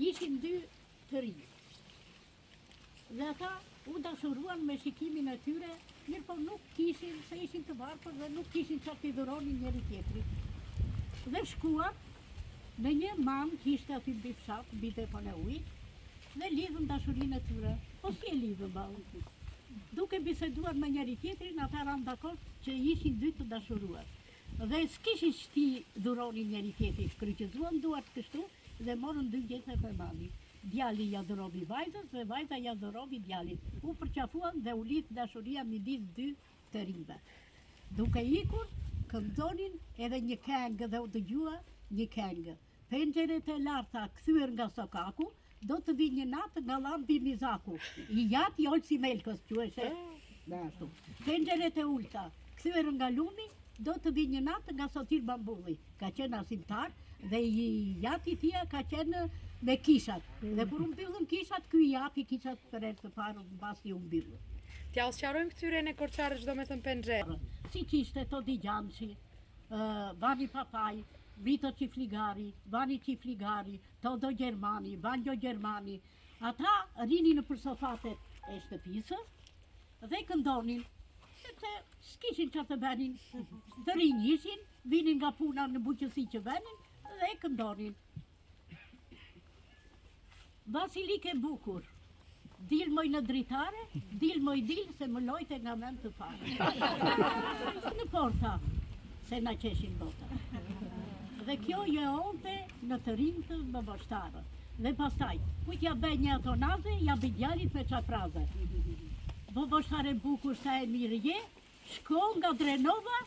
ishin dy të rinj. Dhe ata u dashuruan me shikimin e tyre, mirë po nuk kishin, se ishin të varfër dhe nuk kishin çfarë t'i dhuronin njëri tjetrit. Dhe shkuan në një mam, kishte aty mbi fshat, mbi depon e ujit, dhe lidhën dashurinë e tyre. Po si e lidhën ballë? Duke biseduar me njëri tjetrin, ata ranë dakord që ishin dy të dashuruar. Dhe s'kishin shti dhuronin njëri tjetrit, kryqëzuan duart kështu dhe morën dy gjethet e mami. Djali ja dhurovi vajzës dhe vajza ja dhurovi djalit. U përqafuan dhe u lidh dashuria midis dy të rinjve. Duke ikur, këndonin edhe një këngë dhe u dëgjua një këngë. Penxheret e larta kthyer nga sokaku, do të vi një natë nga lambi mizaku. I jati ol si melkës, quheshe. Ashtu. Penxheret e ulta kthyer nga lumi, do të vi një natë nga sotir bambulli. Ka qenë arsimtar dhe i jati tia ka qenë me kishat. Dhe kur u mbyllën kishat, ky i japi kishat për herë të parë mbasi u mbyllën. T'ja sqarojmë këtyre në Korçarë çdo me thënë penxhere. Si qishte Todi Gjanshi, Vani Papaj, Vito Qifligari, Vani Qifligari, Todo Gjermani, Vanjo Gjermani. Ata rinin në përsofatet e shtëpisë dhe këndonin, sepse s'kishin që të benin, të rinj ishin, vinin nga puna në buqësi që benin dhe këndonin. Vasilike bukur, dil moj në dritare, dil moj dil se më lojte nga mend të fare. Në porta, se na qeshin bota. Dhe kjo je onte në të rinj të babashtarë. Dhe pastaj, kujt ja bëj një atonaze, ja bëj djalit me çafraze. Babashtare bukur sa e mirë je, shko nga Drenova,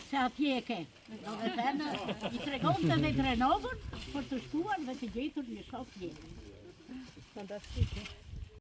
se atje e ke. Do të thënë, i tregonte dhe Drenovën për të shkuar dhe të gjetur një shok tjetër. Fantastike.